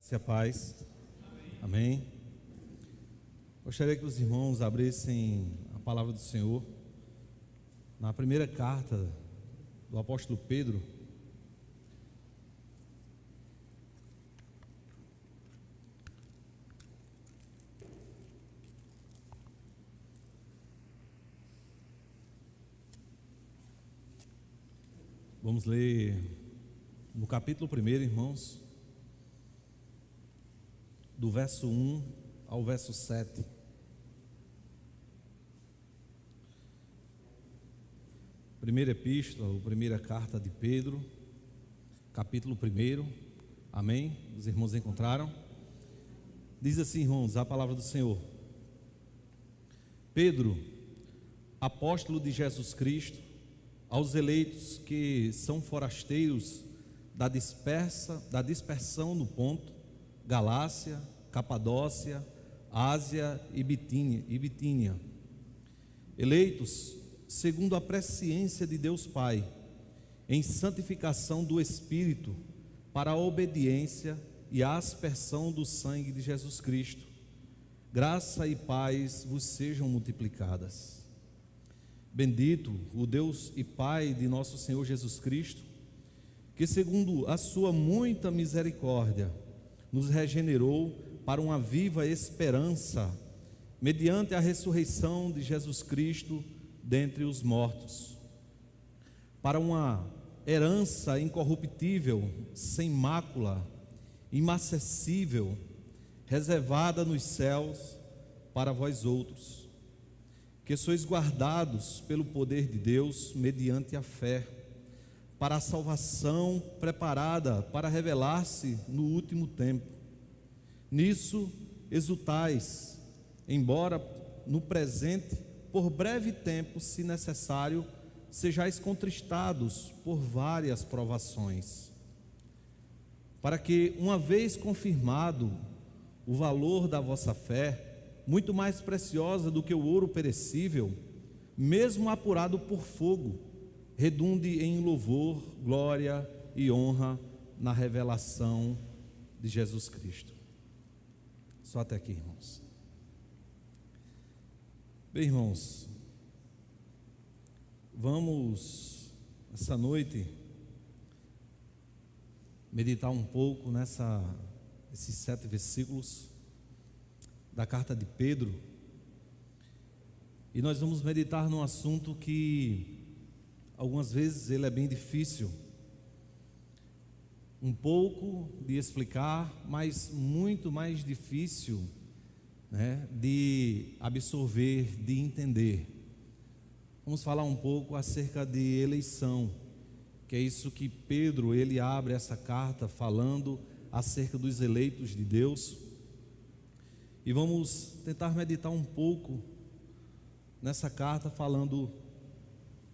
Se a paz. Amém. Gostaria que os irmãos abrissem a palavra do Senhor na primeira carta do apóstolo Pedro. Vamos ler no capítulo 1, irmãos, do verso 1 ao verso 7. Primeira epístola, ou primeira carta de Pedro, capítulo 1. Amém? Os irmãos encontraram? Diz assim, irmãos, a palavra do Senhor. Pedro, apóstolo de Jesus Cristo, aos eleitos que são forasteiros da dispersão no Ponto, Galácia, Capadócia, Ásia e Bitínia, eleitos segundo a presciência de Deus Pai, em santificação do Espírito, para a obediência e a aspersão do sangue de Jesus Cristo. Graça e paz vos sejam multiplicadas. Bendito o Deus e Pai de nosso Senhor Jesus Cristo, que segundo a sua muita misericórdia nos regenerou para uma viva esperança, mediante a ressurreição de Jesus Cristo dentre os mortos, para uma herança incorruptível, sem mácula, imacessível, reservada nos céus para vós outros, que sois guardados pelo poder de Deus mediante a fé, para a salvação preparada para revelar-se no último tempo. Nisso exultais, embora no presente, por breve tempo, se necessário, sejais contristados por várias provações, para que, uma vez confirmado o valor da vossa fé, muito mais preciosa do que o ouro perecível, mesmo apurado por fogo, redunde em louvor, glória e honra na revelação de Jesus Cristo. Só até aqui, irmãos. Bem, irmãos, vamos essa noite meditar um pouco esses 7 versículos da carta de Pedro, e nós vamos meditar num assunto que algumas vezes ele é bem difícil, um pouco de explicar, mas muito mais difícil, de absorver, de entender. Vamos falar um pouco acerca de eleição, que é isso que Pedro, ele abre essa carta falando acerca dos eleitos de Deus, e vamos tentar meditar um pouco nessa carta falando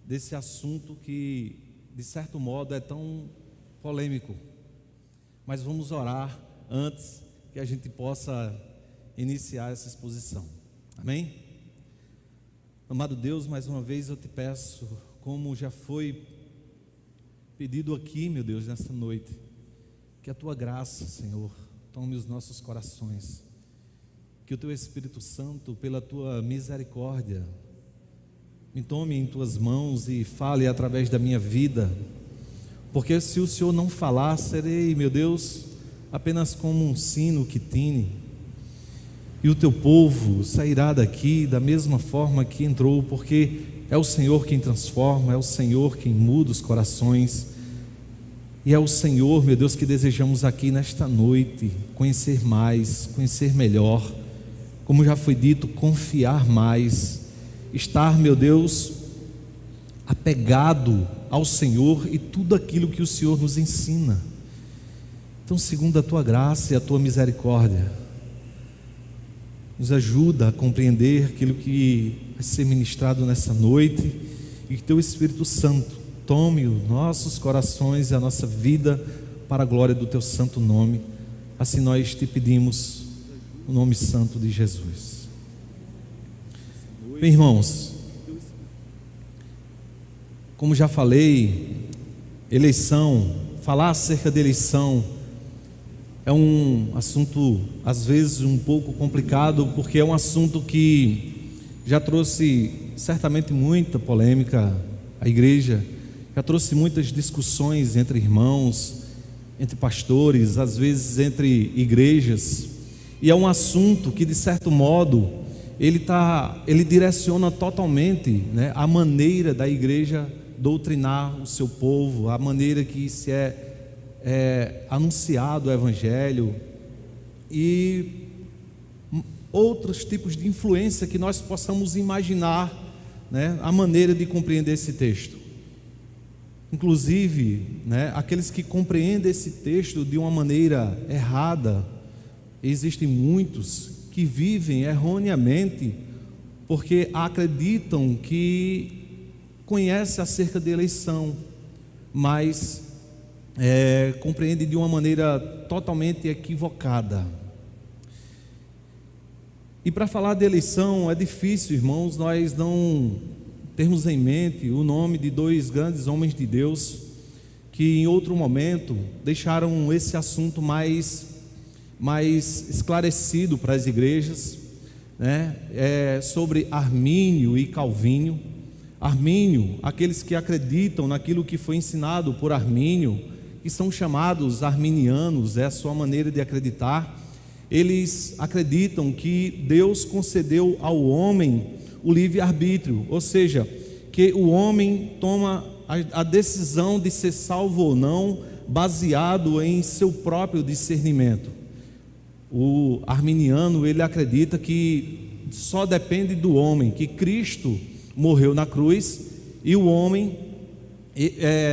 desse assunto que, de certo modo, é tão polêmico. Mas vamos orar antes que a gente possa iniciar essa exposição. Amém? Amado Deus, mais uma vez eu te peço, como já foi pedido aqui, meu Deus, nesta noite, que a tua graça, Senhor, tome os nossos corações, que o teu Espírito Santo, pela tua misericórdia, me tome em tuas mãos e fale através da minha vida, porque se o Senhor não falar, serei, meu Deus, apenas como um sino que tine, e o teu povo sairá daqui da mesma forma que entrou, porque é o Senhor quem transforma, é o Senhor quem muda os corações, e é o Senhor, meu Deus, que desejamos aqui nesta noite conhecer mais, conhecer melhor, como já foi dito, confiar mais, estar, meu Deus, apegado ao Senhor e tudo aquilo que o Senhor nos ensina. Então, segundo a tua graça e a tua misericórdia, nos ajuda a compreender aquilo que vai ser ministrado nessa noite, e que teu Espírito Santo tome os nossos corações e a nossa vida para a glória do teu santo nome. Assim nós te pedimos, no nome santo de Jesus. Bem, irmãos, como já falei, eleição, falar acerca de eleição É um assunto, às vezes, um pouco complicado, porque é um assunto que já trouxe certamente muita polêmica à igreja, já trouxe muitas discussões entre irmãos, entre pastores, às vezes entre igrejas, e é um assunto que, de certo modo, ele direciona totalmente, né, a maneira da igreja doutrinar o seu povo, a maneira que se é anunciado o evangelho e outros tipos de influência que nós possamos imaginar, né, a maneira de compreender esse texto. Inclusive, né, aqueles que compreendem esse texto de uma maneira errada, existem muitos que vivem erroneamente porque acreditam que conhecem acerca da eleição, mas compreende de uma maneira totalmente equivocada. E para falar de eleição é difícil, irmãos, nós não termos em mente o nome de dois grandes homens de Deus que em outro momento deixaram esse assunto mais esclarecido para as igrejas, né? Sobre Armínio e Calvínio. Armínio, aqueles que acreditam naquilo que foi ensinado por Armínio, que são chamados arminianos, é a sua maneira de acreditar. Eles acreditam que Deus concedeu ao homem o livre-arbítrio, ou seja, que o homem toma a decisão de ser salvo ou não, baseado em seu próprio discernimento. O arminiano, ele acredita que só depende do homem, que Cristo morreu na cruz e o homem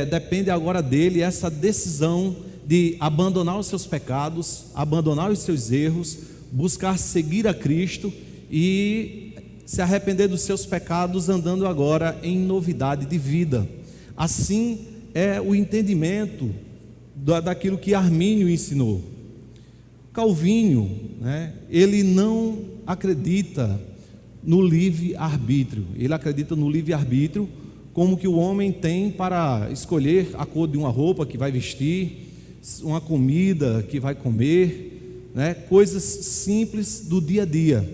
depende agora dele essa decisão de abandonar os seus pecados, abandonar os seus erros, buscar seguir a Cristo e se arrepender dos seus pecados, andando agora em novidade de vida. Assim é o entendimento daquilo que Armínio ensinou. Calvínio, né, ele não acredita no livre-arbítrio. Ele acredita no livre-arbítrio como que o homem tem para escolher a cor de uma roupa que vai vestir, uma comida que vai comer, né, coisas simples do dia a dia.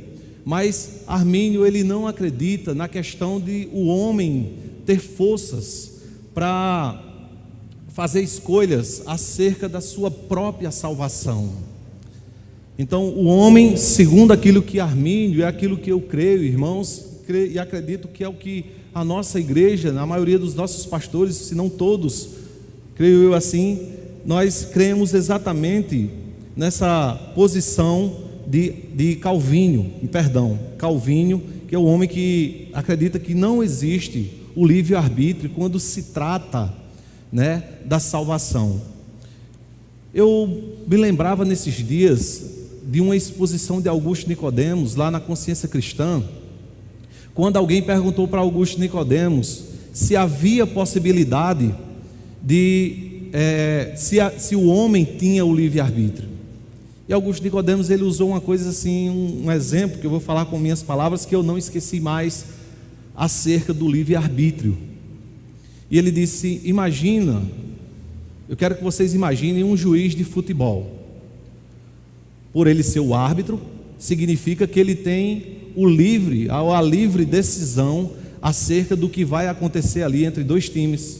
Mas Armínio, ele não acredita na questão de o homem ter forças para fazer escolhas acerca da sua própria salvação. Então, o homem, segundo aquilo que Armínio, é aquilo que eu creio, irmãos, creio e acredito que é o que a nossa igreja, na maioria dos nossos pastores, se não todos, creio eu assim, nós cremos exatamente nessa posição de Calvínio, Calvínio, que é o homem que acredita que não existe o livre-arbítrio quando se trata, né, da salvação. Eu me lembrava nesses dias de uma exposição de Augusto Nicodemos lá na Consciência Cristã, quando alguém perguntou para Augusto Nicodemos se havia possibilidade de se o homem tinha o livre-arbítrio. E Augusto Nicodemos, ele usou uma coisa assim, um exemplo que eu vou falar com minhas palavras, que eu não esqueci mais, acerca do livre-arbítrio. E ele disse: imagina, eu quero que vocês imaginem um juiz de futebol. Por ele ser o árbitro, significa que ele tem a livre decisão acerca do que vai acontecer ali entre dois times.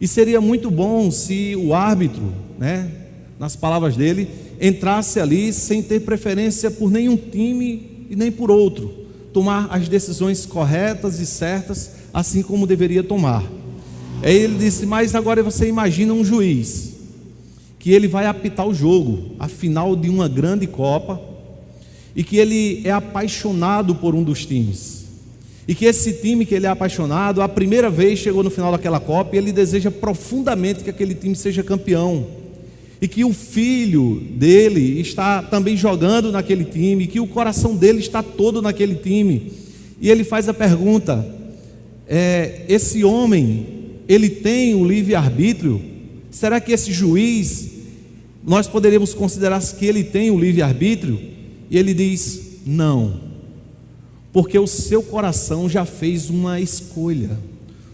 E seria muito bom se o árbitro, né, nas palavras dele, entrasse ali sem ter preferência por nenhum time e nem por outro, tomar as decisões corretas e certas, assim como deveria tomar. Aí ele disse: mas agora você imagina um juiz, que ele vai apitar o jogo, a final de uma grande Copa, e que ele é apaixonado por um dos times, e que esse time que ele é apaixonado, a primeira vez chegou no final daquela Copa, e ele deseja profundamente que aquele time seja campeão, e que o filho dele está também jogando naquele time, que o coração dele está todo naquele time, e ele faz a pergunta: esse homem, ele tem o livre-arbítrio? Será que esse juiz, nós poderíamos considerar que ele tem o livre-arbítrio? E ele diz: não, porque o seu coração já fez uma escolha,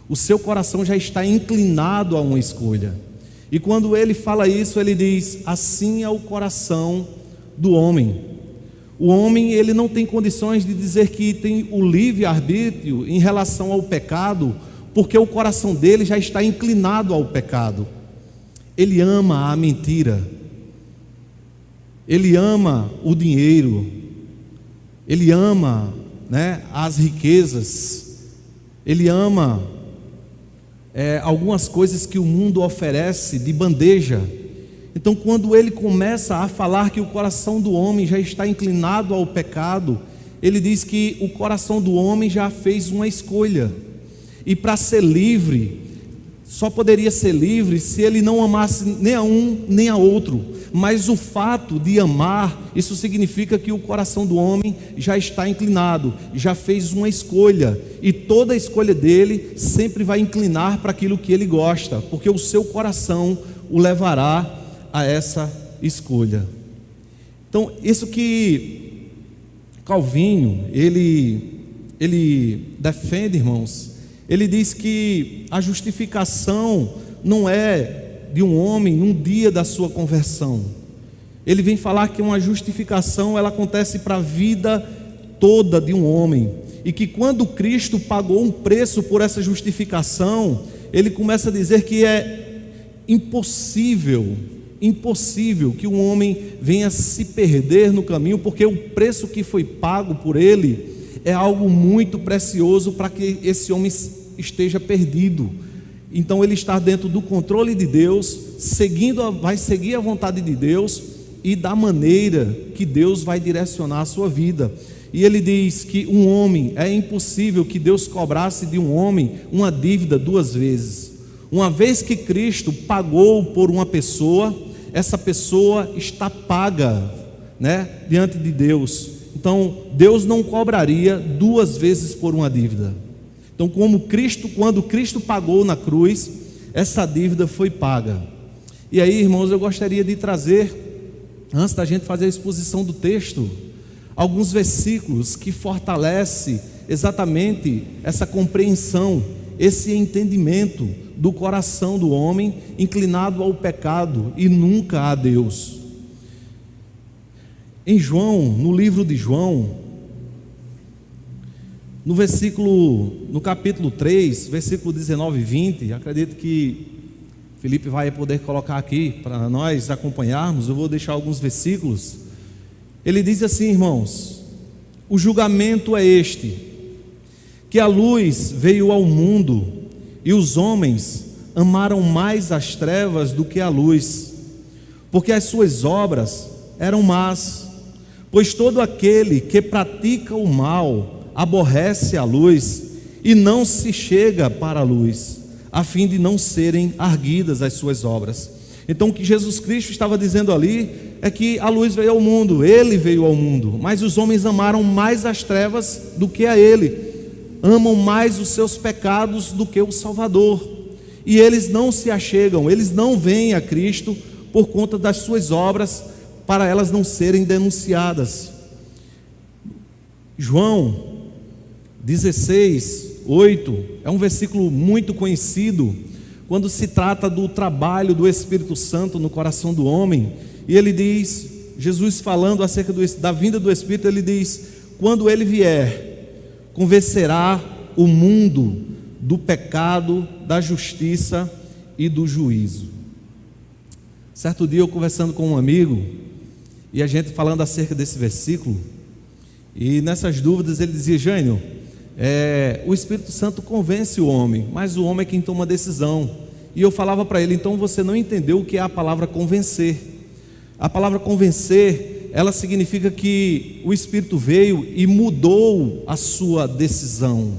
o seu coração já está inclinado a uma escolha. E quando ele fala isso, ele diz: assim é o coração do homem. O homem, ele não tem condições de dizer que tem o livre-arbítrio em relação ao pecado, porque o coração dele já está inclinado ao pecado. Ele ama a mentira, ele ama o dinheiro, ele ama, as riquezas, ele ama algumas coisas que o mundo oferece de bandeja. Então, quando ele começa a falar que o coração do homem já está inclinado ao pecado, ele diz que o coração do homem já fez uma escolha, e para ser livre, só poderia ser livre se ele não amasse nem a um nem a outro. Mas o fato de amar, isso significa que o coração do homem já está inclinado, já fez uma escolha, e toda a escolha dele sempre vai inclinar para aquilo que ele gosta, porque o seu coração o levará a essa escolha. Então, isso que Calvinho, ele defende, irmãos, ele diz que a justificação não é de um homem num dia da sua conversão. Ele vem falar que uma justificação, ela acontece para a vida toda de um homem, e que quando Cristo pagou um preço por essa justificação, ele começa a dizer que é impossível que um homem venha se perder no caminho, porque o preço que foi pago por ele é algo muito precioso para que esse homem esteja perdido. Então ele está dentro do controle de Deus, vai seguir a vontade de Deus e da maneira que Deus vai direcionar a sua vida. E ele diz que é impossível que Deus cobrasse de um homem uma dívida duas vezes. Uma vez que Cristo pagou por uma pessoa, essa pessoa está paga, diante de Deus. Então Deus não cobraria duas vezes por uma dívida. Então, quando Cristo pagou na cruz, essa dívida foi paga. E aí, irmãos, eu gostaria de trazer, antes da gente fazer a exposição do texto, alguns versículos que fortalecem exatamente essa compreensão, esse entendimento do coração do homem inclinado ao pecado e nunca a Deus. Em João, no livro de João, no capítulo 3, versículo 19 e 20, acredito que Felipe vai poder colocar aqui para nós acompanharmos. Eu vou deixar alguns versículos. Ele diz assim, irmãos: o julgamento é este, que a luz veio ao mundo, e os homens amaram mais as trevas do que a luz, porque as suas obras eram más. Pois todo aquele que pratica o mal aborrece a luz e não se chega para a luz, a fim de não serem arguidas as suas obras. Então o que Jesus Cristo estava dizendo ali é que a luz veio ao mundo, Ele veio ao mundo, mas os homens amaram mais as trevas do que a Ele, amam mais os seus pecados do que o Salvador, e eles não se achegam, eles não vêm a Cristo por conta das suas obras, para elas não serem denunciadas. João 16:8 é um versículo muito conhecido quando se trata do trabalho do Espírito Santo no coração do homem. E ele diz, Jesus falando acerca da vinda do Espírito, ele diz: quando ele vier, convencerá o mundo do pecado, da justiça e do juízo. Certo dia eu conversando com um amigo, e a gente falando acerca desse versículo, e nessas dúvidas ele dizia: Jânio, o Espírito Santo convence o homem, mas o homem é quem toma a decisão. E eu falava para ele: então você não entendeu o que é a palavra convencer. A palavra convencer, ela significa que o Espírito veio e mudou a sua decisão.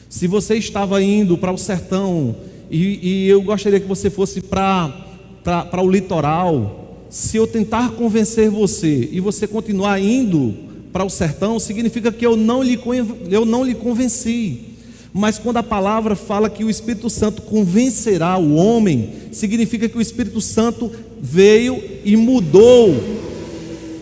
Se você estava indo para o sertão, e eu gostaria que você fosse para o litoral, se eu tentar convencer você e você continuar indo para o sertão, significa que eu não lhe convenci. Mas quando a palavra fala que o Espírito Santo convencerá o homem, significa que o Espírito Santo veio e mudou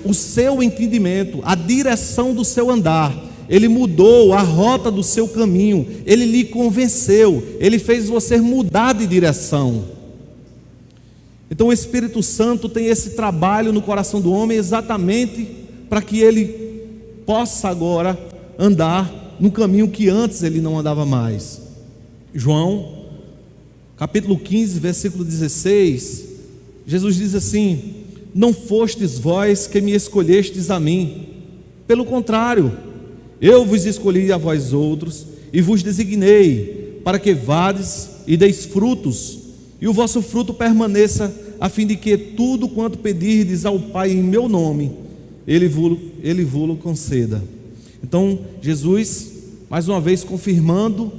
o seu entendimento, a direção do seu andar. Ele mudou a rota do seu caminho, ele lhe convenceu, ele fez você mudar de direção. Então o Espírito Santo tem esse trabalho no coração do homem exatamente para que ele possa agora andar no caminho que antes ele não andava mais. João, capítulo 15, versículo 16, Jesus diz assim: não fostes vós que me escolhestes a mim, pelo contrário, eu vos escolhi a vós outros e vos designei para que vades e deis frutos, e o vosso fruto permaneça, a fim de que tudo quanto pedirdes ao Pai em meu nome, Ele vos conceda. Então Jesus, mais uma vez confirmando,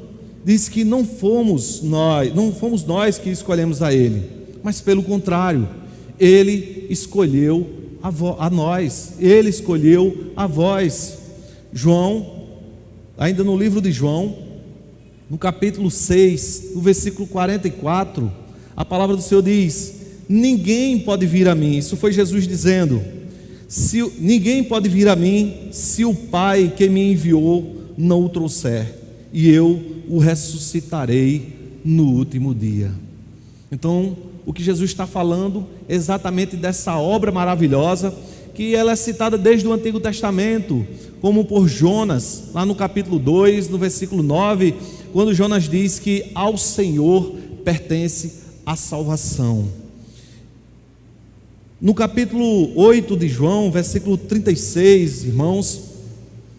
diz que não fomos nós que escolhemos a Ele, mas pelo contrário, Ele escolheu a nós, Ele escolheu a vós. João, ainda no livro de João, no capítulo 6, no versículo 44, a palavra do Senhor diz: ninguém pode vir a mim, isso foi Jesus dizendo, ninguém pode vir a mim se o Pai que me enviou não o trouxer, e eu o ressuscitarei no último dia. Então, o que Jesus está falando é exatamente dessa obra maravilhosa, que ela é citada desde o Antigo Testamento, como por Jonas, lá no capítulo 2, no versículo 9, quando Jonas diz que ao Senhor pertence a salvação. No capítulo 8 de João, versículo 36, irmãos,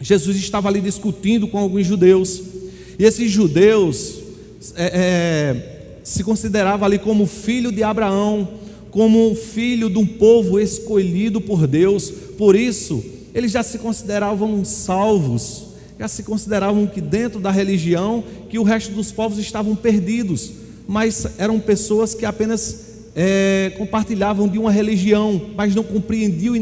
Jesus estava ali discutindo com alguns judeus, e esses judeus se consideravam ali como filho de Abraão, como um filho de um povo escolhido por Deus. Por isso eles já se consideravam salvos, já se consideravam que dentro da religião, que o resto dos povos estavam perdidos, mas eram pessoas que apenas compartilhavam de uma religião, mas não compreendiam e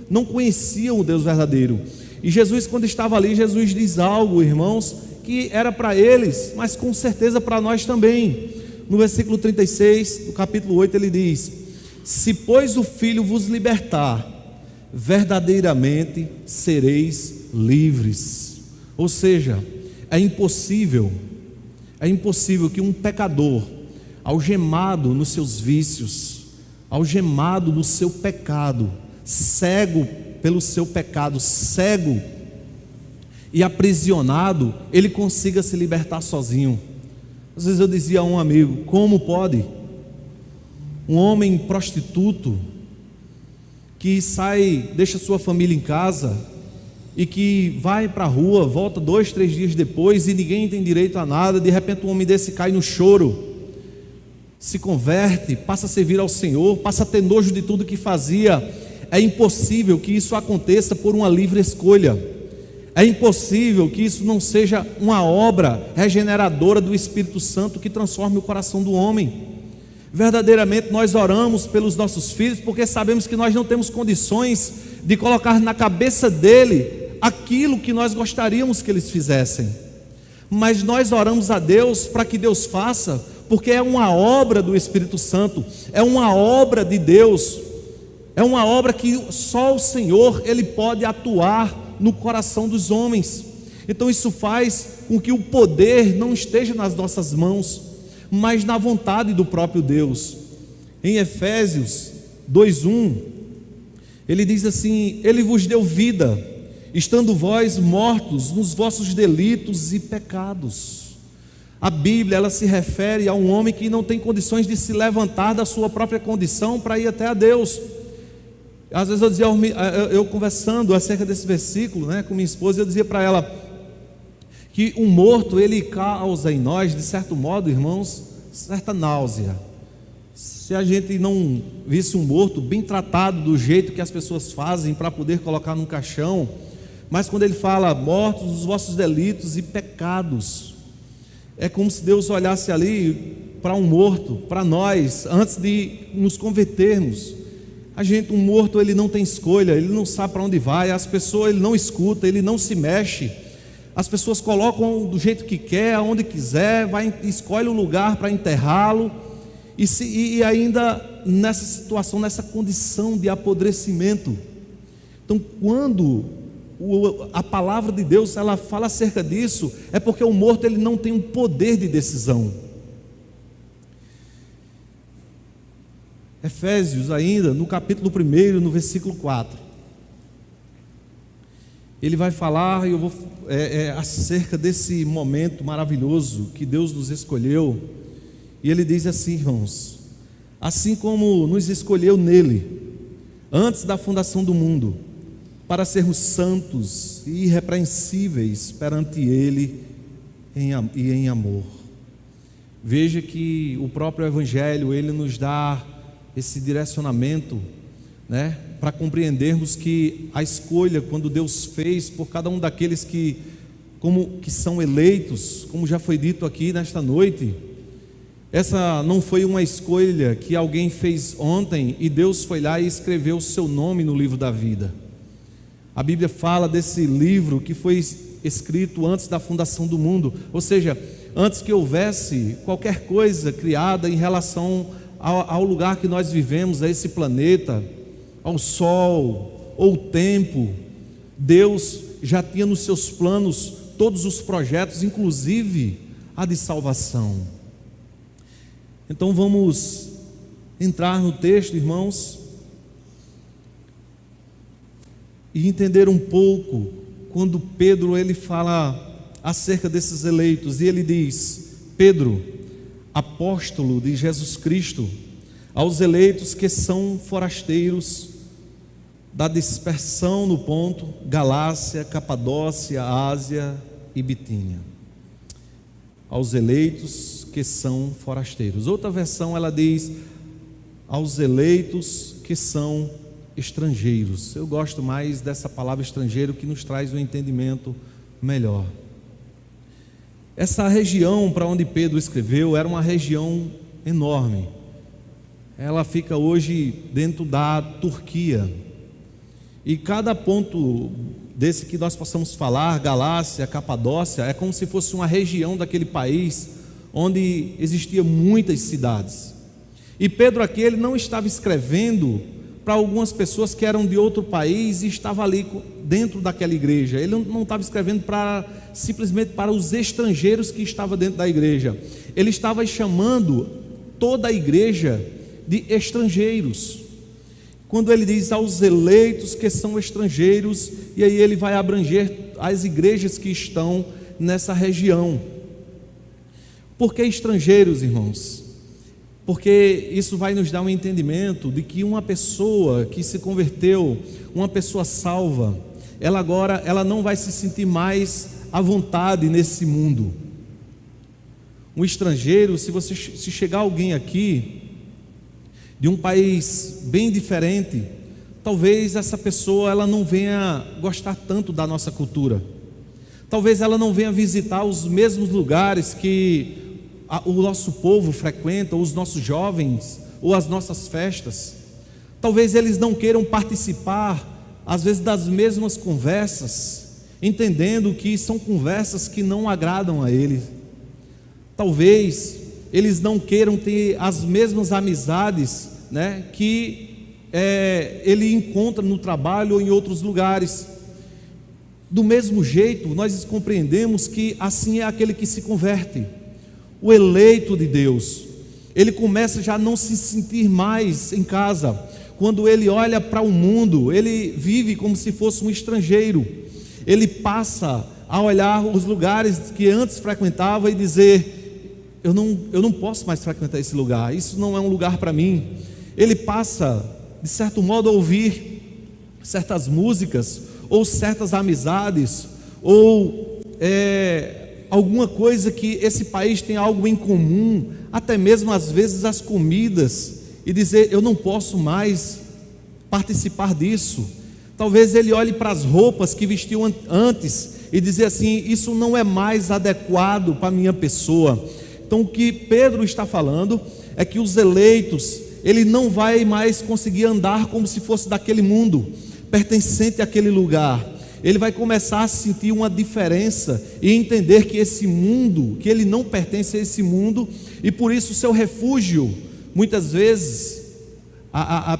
não conheciam o Deus verdadeiro. E Jesus, quando estava ali, Jesus diz algo, irmãos, que era para eles, mas com certeza para nós também. No versículo 36 do capítulo 8 ele diz: se pois o Filho vos libertar, verdadeiramente sereis livres. Ou seja, é impossível que um pecador, algemado nos seus vícios, algemado no seu pecado, cego pelo seu pecado, cego e aprisionado, ele consiga se libertar sozinho. Às vezes eu dizia a um amigo: como pode um homem prostituto que sai, deixa sua família em casa e que vai para a rua, volta 2, 3 dias depois e ninguém tem direito a nada, de repente um homem desse cai no choro, se converte, passa a servir ao Senhor, passa a ter nojo de tudo que fazia. É impossível que isso aconteça por uma livre escolha. É impossível que isso não seja uma obra regeneradora do Espírito Santo que transforme o coração do homem. Verdadeiramente nós oramos pelos nossos filhos porque sabemos que nós não temos condições de colocar na cabeça dele aquilo que nós gostaríamos que eles fizessem, mas nós oramos a Deus para que Deus faça, porque é uma obra do Espírito Santo, é uma obra de Deus, é uma obra que só o Senhor ele pode atuar no coração dos homens. Então isso faz com que o poder não esteja nas nossas mãos, mas na vontade do próprio Deus. Em Efésios 2:1 ele diz assim: ele vos deu vida, estando vós mortos nos vossos delitos e pecados. A Bíblia ela se refere a um homem que não tem condições de se levantar da sua própria condição para ir até a Deus. Às vezes eu dizia, eu conversando acerca desse versículo, com minha esposa, eu dizia para ela que um morto ele causa em nós, de certo modo, irmãos, certa náusea. Se a gente não visse um morto bem tratado do jeito que as pessoas fazem para poder colocar num caixão, mas quando ele fala mortos dos vossos delitos e pecados, é como se Deus olhasse ali para um morto, para nós, antes de nos convertermos. Um morto ele não tem escolha, ele não sabe para onde vai, as pessoas ele não escuta, ele não se mexe, as pessoas colocam do jeito que quer, aonde quiser, escolhe o lugar para enterrá-lo, e ainda nessa situação, nessa condição de apodrecimento. Então quando a palavra de Deus ela fala acerca disso, é porque o morto ele não tem um poder de decisão. Efésios ainda, no capítulo 1, no versículo 4. Ele vai falar, e eu vou acerca desse momento maravilhoso que Deus nos escolheu. E ele diz assim, irmãos: assim como nos escolheu nele, antes da fundação do mundo, para sermos santos e irrepreensíveis perante ele em amor. Veja que o próprio Evangelho, ele nos dá esse direcionamento, né, para compreendermos que a escolha, quando Deus fez por cada um daqueles que são eleitos, como já foi dito aqui nesta noite, essa não foi uma escolha que alguém fez ontem e Deus foi lá e escreveu o seu nome no livro da vida. A Bíblia fala desse livro que foi escrito antes da fundação do mundo, ou seja, antes que houvesse qualquer coisa criada em relação ao lugar que nós vivemos, a esse planeta, ao sol, ou o tempo. Deus já tinha nos seus planos todos os projetos, inclusive a de salvação. Então vamos entrar no texto, irmãos, e entender um pouco quando Pedro ele fala acerca desses eleitos, e ele diz: Pedro, apóstolo de Jesus Cristo, aos eleitos que são forasteiros da dispersão no ponto, Galácia, Capadócia, Ásia e Bitínia. Aos eleitos que são forasteiros. Outra versão ela diz: aos eleitos que são estrangeiros. Eu gosto mais dessa palavra estrangeiro, que nos traz um entendimento melhor. Essa região para onde Pedro escreveu era uma região enorme. Ela fica hoje dentro da Turquia. E cada ponto desse que nós possamos falar, Galácia, Capadócia, é como se fosse uma região daquele país onde existiam muitas cidades. E Pedro aqui, ele não estava escrevendo para algumas pessoas que eram de outro país e estavam ali dentro daquela igreja. Ele não estava escrevendo simplesmente para os estrangeiros que estavam dentro da igreja. Ele estava chamando toda a igreja de estrangeiros. Quando ele diz aos eleitos que são estrangeiros, e aí ele vai abranger as igrejas que estão nessa região. Por que estrangeiros, irmãos? Porque isso vai nos dar um entendimento de que uma pessoa que se converteu, uma pessoa salva, ela não vai se sentir mais à vontade nesse mundo. Um estrangeiro, se chegar alguém aqui de um país bem diferente, talvez essa pessoa ela não venha gostar tanto da nossa cultura. Talvez ela não venha visitar os mesmos lugares que o nosso povo frequenta, ou os nossos jovens, ou as nossas festas. Talvez eles não queiram participar, às vezes, das mesmas conversas, entendendo que são conversas que não agradam a eles. Talvez eles não queiram ter as mesmas amizades, né, que ele encontra no trabalho ou em outros lugares. Do mesmo jeito, nós compreendemos que assim é aquele que se converte. O eleito de Deus, ele começa já a não se sentir mais em casa. Quando ele olha para o mundo, ele vive como se fosse um estrangeiro. Ele passa a olhar os lugares que antes frequentava e dizer: eu não posso mais frequentar esse lugar, isso não é um lugar para mim. Ele passa, de certo modo, a ouvir certas músicas, ou certas amizades, ou alguma coisa que esse país tem algo em comum, até mesmo às vezes as comidas, e dizer: eu não posso mais participar disso. Talvez ele olhe para as roupas que vestiu antes e dizer assim: isso não é mais adequado para a minha pessoa. Então o que Pedro está falando é que os eleitos, ele não vai mais conseguir andar como se fosse daquele mundo, pertencente àquele lugar. Ele vai começar a sentir uma diferença e entender que esse mundo, que ele não pertence a esse mundo, e por isso o seu refúgio, muitas vezes,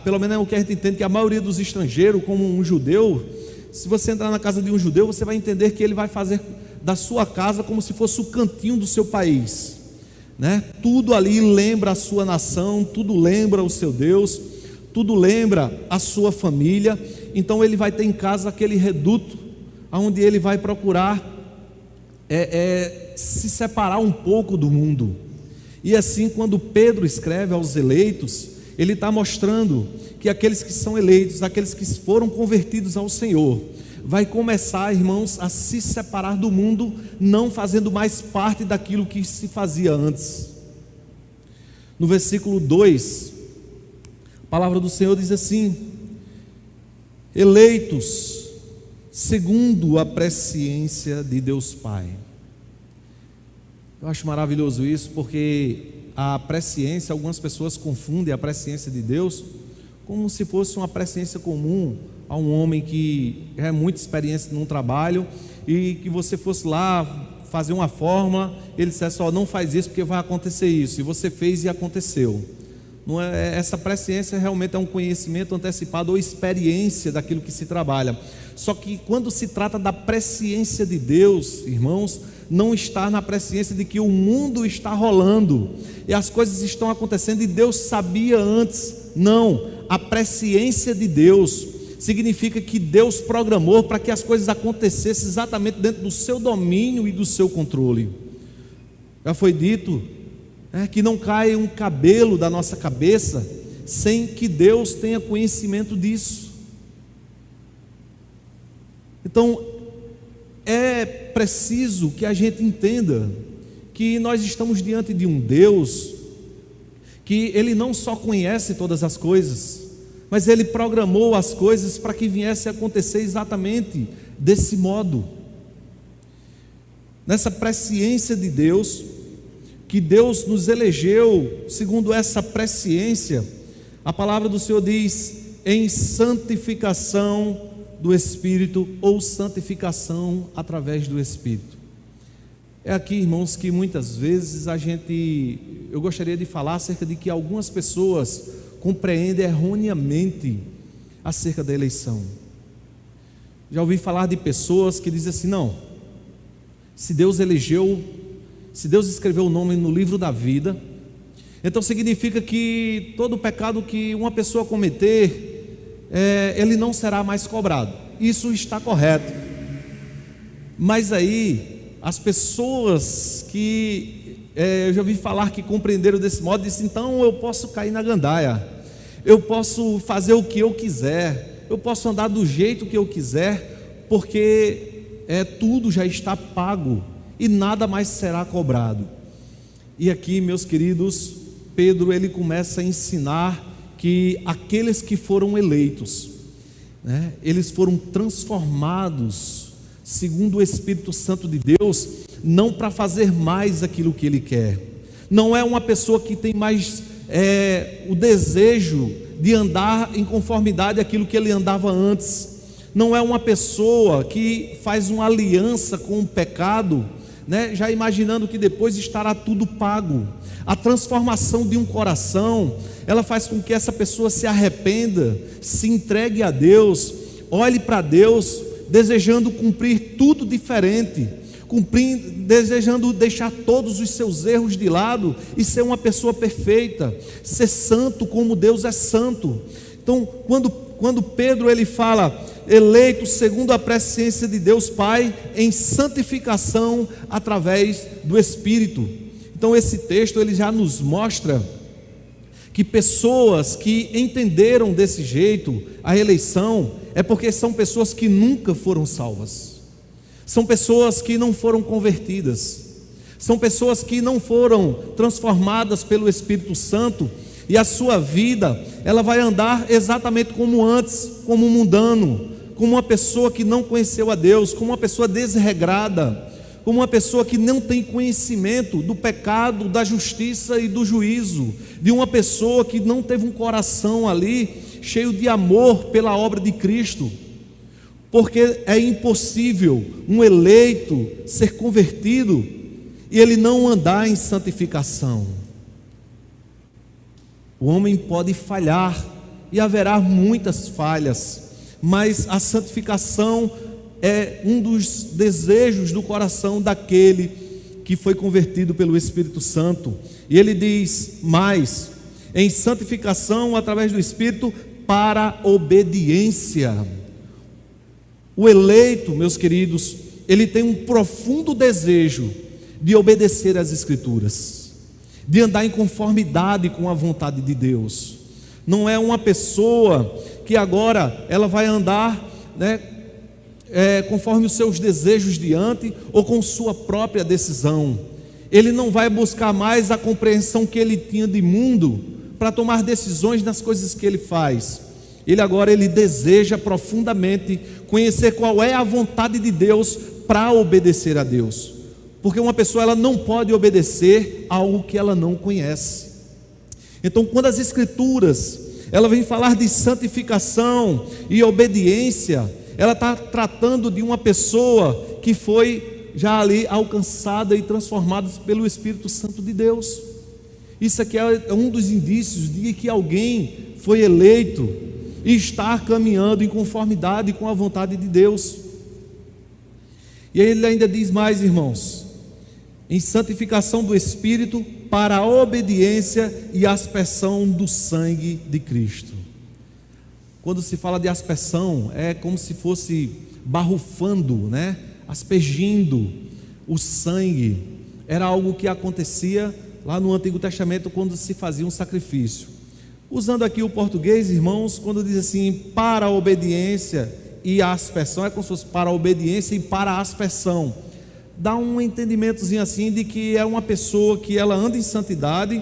pelo menos é o que a gente entende, que a maioria dos estrangeiros, como um judeu, se você entrar na casa de um judeu, você vai entender que ele vai fazer da sua casa como se fosse o cantinho do seu país. né? Tudo ali lembra a sua nação, tudo lembra o seu Deus, tudo lembra a sua família. Então ele vai ter em casa aquele reduto, onde ele vai procurar se separar um pouco do mundo. E assim, quando Pedro escreve aos eleitos, ele está mostrando que aqueles que são eleitos, aqueles que foram convertidos ao Senhor, vai começar, irmãos, a se separar do mundo, não fazendo mais parte daquilo que se fazia antes. No versículo 2, a palavra do Senhor diz assim: eleitos segundo a presciência de Deus Pai. Eu acho maravilhoso isso, porque a presciência, algumas pessoas confundem a presciência de Deus como se fosse uma presciência comum a um homem que é muita experiência num trabalho, e que você fosse lá fazer uma fórmula, ele dissesse: não faz isso porque vai acontecer isso, e você fez e aconteceu. Não é, essa presciência realmente é um conhecimento antecipado ou experiência daquilo que se trabalha. Só que quando se trata da presciência de Deus, irmãos, não está na presciência de que o mundo está rolando e as coisas estão acontecendo e Deus sabia antes. Não, a presciência de Deus significa que Deus programou para que as coisas acontecessem exatamente dentro do seu domínio e do seu controle. Já foi dito que não cai um cabelo da nossa cabeça sem que Deus tenha conhecimento disso. Então é preciso que a gente entenda que nós estamos diante de um Deus que Ele não só conhece todas as coisas, mas Ele programou as coisas para que viesse a acontecer exatamente desse modo. Nessa presciência de Deus, que Deus nos elegeu, segundo essa presciência, a palavra do Senhor diz: em santificação do Espírito, ou santificação através do Espírito. É aqui, irmãos, que muitas vezes eu gostaria de falar acerca de que algumas pessoas compreendem erroneamente acerca da eleição. Já ouvi falar de pessoas que dizem assim: não, se Deus escreveu o nome no livro da vida, então significa que todo pecado que uma pessoa cometer, ele não será mais cobrado. Isso está correto. Mas aí, as pessoas que eu já ouvi falar que compreenderam desse modo, dizem: então eu posso cair na gandaia, eu posso fazer o que eu quiser, eu posso andar do jeito que eu quiser, porque tudo já está pago e nada mais será cobrado. E aqui, meus queridos, Pedro ele começa a ensinar que aqueles que foram eleitos, eles foram transformados segundo o Espírito Santo de Deus, não para fazer mais aquilo que ele quer. Não é uma pessoa que tem mais o desejo de andar em conformidade àquilo que ele andava antes. Não é uma pessoa que faz uma aliança com o pecado, já imaginando que depois estará tudo pago. A transformação de um coração, ela faz com que essa pessoa se arrependa, se entregue a Deus, olhe para Deus, desejando cumprir tudo diferente, desejando deixar todos os seus erros de lado e ser uma pessoa perfeita, ser santo como Deus é santo. Então, quando Pedro ele fala: eleito segundo a presciência de Deus Pai, em santificação através do Espírito. Então esse texto ele já nos mostra que pessoas que entenderam desse jeito a eleição é porque são pessoas que nunca foram salvas, são pessoas que não foram convertidas, são pessoas que não foram transformadas pelo Espírito Santo, e a sua vida ela vai andar exatamente como antes, como um mundano, como uma pessoa que não conheceu a Deus, como uma pessoa desregrada, como uma pessoa que não tem conhecimento do pecado, da justiça e do juízo, de uma pessoa que não teve um coração ali cheio de amor pela obra de Cristo, porque é impossível um eleito ser convertido e ele não andar em santificação. O homem pode falhar e haverá muitas falhas, mas a santificação é um dos desejos do coração daquele que foi convertido pelo Espírito Santo. E ele diz mais: em santificação através do Espírito para obediência. O eleito, meus queridos, ele tem um profundo desejo de obedecer às Escrituras, de andar em conformidade com a vontade de Deus. Não é uma pessoa que agora ela vai andar, conforme os seus desejos diante ou com sua própria decisão. Ele não vai buscar mais a compreensão que ele tinha de mundo para tomar decisões nas coisas que ele faz. Ele deseja profundamente conhecer qual é a vontade de Deus para obedecer a Deus, porque uma pessoa ela não pode obedecer a algo que ela não conhece. Então, quando as Escrituras ela vem falar de santificação e obediência, ela está tratando de uma pessoa que foi já ali alcançada e transformada pelo Espírito Santo de Deus. Isso aqui é um dos indícios de que alguém foi eleito e está caminhando em conformidade com a vontade de Deus. E aí ele ainda diz mais, irmãos: em santificação do Espírito para a obediência e aspersão do sangue de Cristo. Quando se fala de aspersão, é como se fosse barrufando, aspergindo o sangue. Era algo que acontecia lá no Antigo Testamento quando se fazia um sacrifício. Usando aqui o português, irmãos, quando diz assim, para a obediência e a aspersão, é como se fosse para a obediência e para a aspersão. Dá um entendimentozinho assim de que é uma pessoa que ela anda em santidade,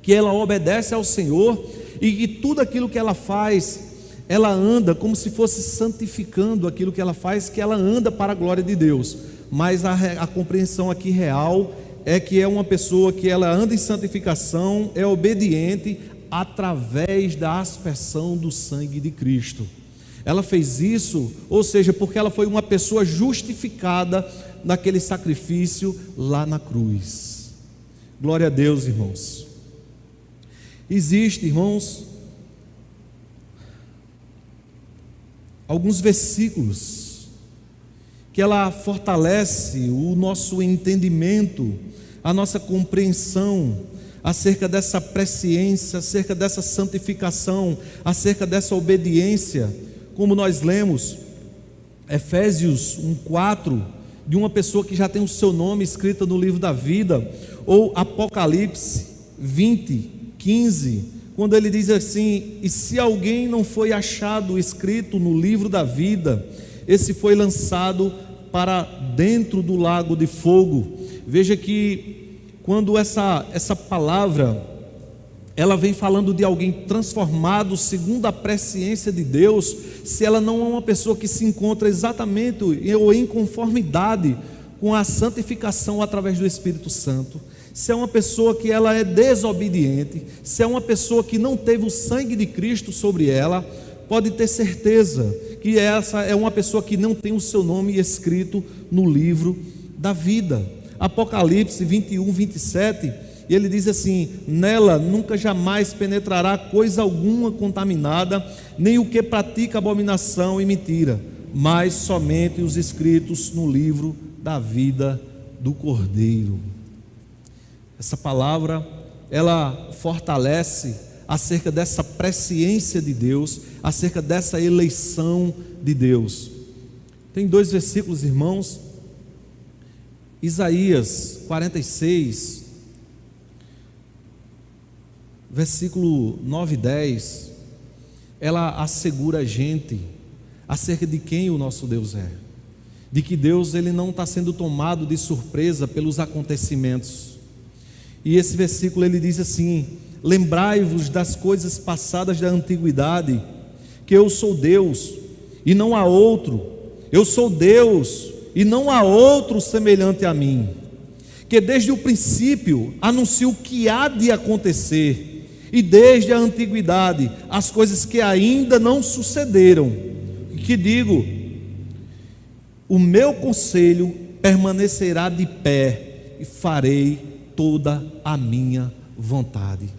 que ela obedece ao Senhor e que tudo aquilo que ela faz, ela anda como se fosse santificando aquilo que ela faz, que ela anda para a glória de Deus. Mas a compreensão aqui real é que é uma pessoa que ela anda em santificação, é obediente através da aspersão do sangue de Cristo. Ela fez isso, ou seja, porque ela foi uma pessoa justificada naquele sacrifício lá na cruz. Glória a Deus, irmãos. Existe, irmãos, alguns versículos que ela fortalece o nosso entendimento, a nossa compreensão acerca dessa presciência, acerca dessa santificação, acerca dessa obediência. Como nós lemos Efésios 1:4, de uma pessoa que já tem o seu nome escrito no livro da vida, ou Apocalipse 20:15, quando ele diz assim: e se alguém não foi achado escrito no livro da vida, esse foi lançado para dentro do lago de fogo. Veja que quando essa palavra ela vem falando de alguém transformado segundo a presciência de Deus, se ela não é uma pessoa que se encontra exatamente ou em conformidade com a santificação através do Espírito Santo, se é uma pessoa que ela é desobediente, se é uma pessoa que não teve o sangue de Cristo sobre ela, pode ter certeza que essa é uma pessoa que não tem o seu nome escrito no livro da vida. Apocalipse 21:27, e ele diz assim: nela nunca jamais penetrará coisa alguma contaminada, nem o que pratica abominação e mentira, mas somente os escritos no livro da vida do Cordeiro. Essa palavra, ela fortalece acerca dessa presciência de Deus, acerca dessa eleição de Deus. Tem dois versículos, irmãos. Isaías 46, versículo 9 e 10, ela assegura a gente acerca de quem o nosso Deus é, de que Deus ele não está sendo tomado de surpresa pelos acontecimentos. E esse versículo ele diz assim: lembrai-vos das coisas passadas da antiguidade, que eu sou Deus e não há outro, eu sou Deus e não há outro semelhante a mim, que desde o princípio anuncio o que há de acontecer, e desde a antiguidade as coisas que ainda não sucederam, que digo: o meu conselho permanecerá de pé e farei toda a minha vontade.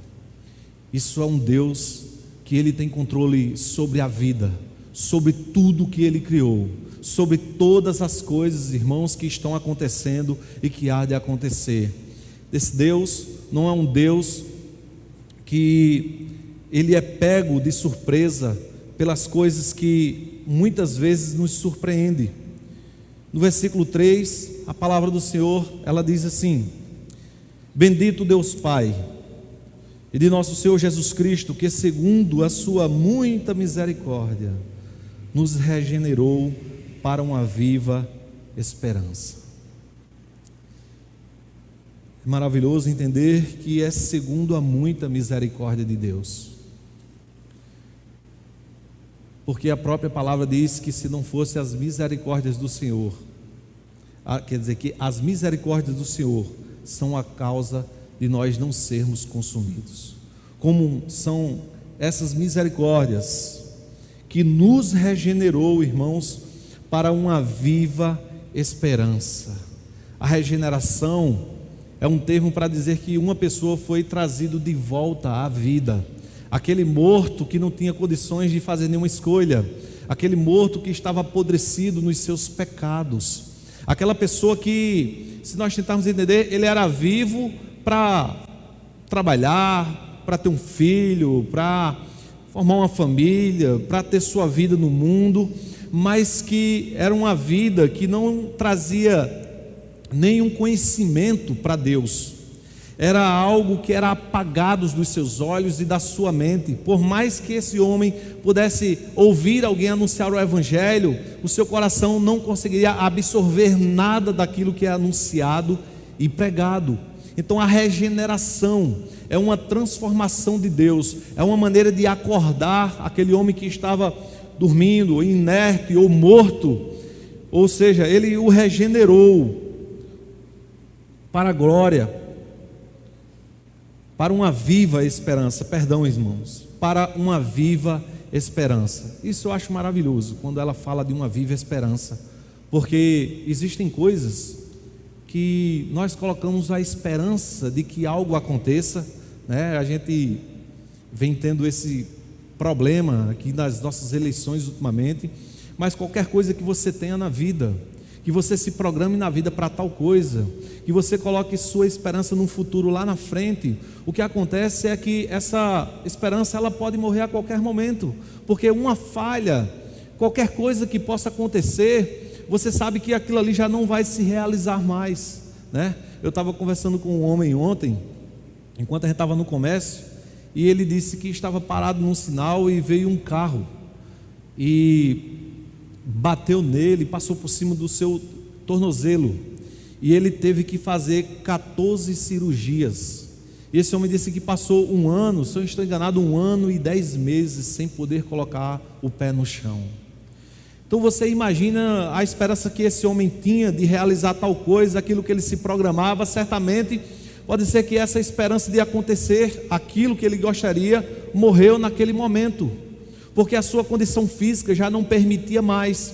Isso é um Deus que ele tem controle sobre a vida, sobre tudo que ele criou, sobre todas as coisas, irmãos, que estão acontecendo e que há de acontecer. Esse Deus não é um Deus que ele é pego de surpresa pelas coisas que muitas vezes nos surpreendem. No versículo 3, a palavra do Senhor, ela diz assim: bendito Deus Pai e de nosso Senhor Jesus Cristo, que segundo a sua muita misericórdia nos regenerou para uma viva esperança. É maravilhoso entender que é segundo a muita misericórdia de Deus, porque a própria palavra diz que se não fosse as misericórdias do Senhor, quer dizer que as misericórdias do Senhor são a causa de nós não sermos consumidos. Como são essas misericórdias que nos regenerou, irmãos, para uma viva esperança. A regeneração é um termo para dizer que uma pessoa foi trazido de volta à vida. Aquele morto que não tinha condições de fazer nenhuma escolha, aquele morto que estava apodrecido nos seus pecados, aquela pessoa que, se nós tentarmos entender, ele era vivo para trabalhar, para ter um filho, para formar uma família, para ter sua vida no mundo, mas que era uma vida que não trazia nenhum conhecimento para Deus. Era algo que era apagado dos seus olhos e da sua mente. Por mais que esse homem pudesse ouvir alguém anunciar o Evangelho, o seu coração não conseguiria absorver nada daquilo que é anunciado e pregado. Então a regeneração é uma transformação de Deus, é uma maneira de acordar aquele homem que estava dormindo, inerte ou morto, ou seja, ele o regenerou para a glória, para uma viva esperança, perdão, irmãos, para uma viva esperança. Isso eu acho maravilhoso, quando ela fala de uma viva esperança, porque existem coisas que nós colocamos a esperança de que algo aconteça, né? A gente vem tendo esse problema aqui nas nossas eleições ultimamente, mas qualquer coisa que você tenha na vida, que você se programe na vida para tal coisa, que você coloque sua esperança num futuro lá na frente, o que acontece é que essa esperança ela pode morrer a qualquer momento, porque uma falha, qualquer coisa que possa acontecer, você sabe que aquilo ali já não vai se realizar mais, né? Eu estava conversando com um homem ontem, enquanto a gente estava no comércio, e ele disse que estava parado num sinal e veio um carro e bateu nele, passou por cima do seu tornozelo, e ele teve que fazer 14 cirurgias. E esse homem disse que passou um ano, se eu não estou enganado, 1 ano e 10 meses sem poder colocar o pé no chão. Então você imagina a esperança que esse homem tinha de realizar tal coisa, aquilo que ele se programava. Certamente pode ser que essa esperança de acontecer aquilo que ele gostaria morreu naquele momento, porque a sua condição física já não permitia mais.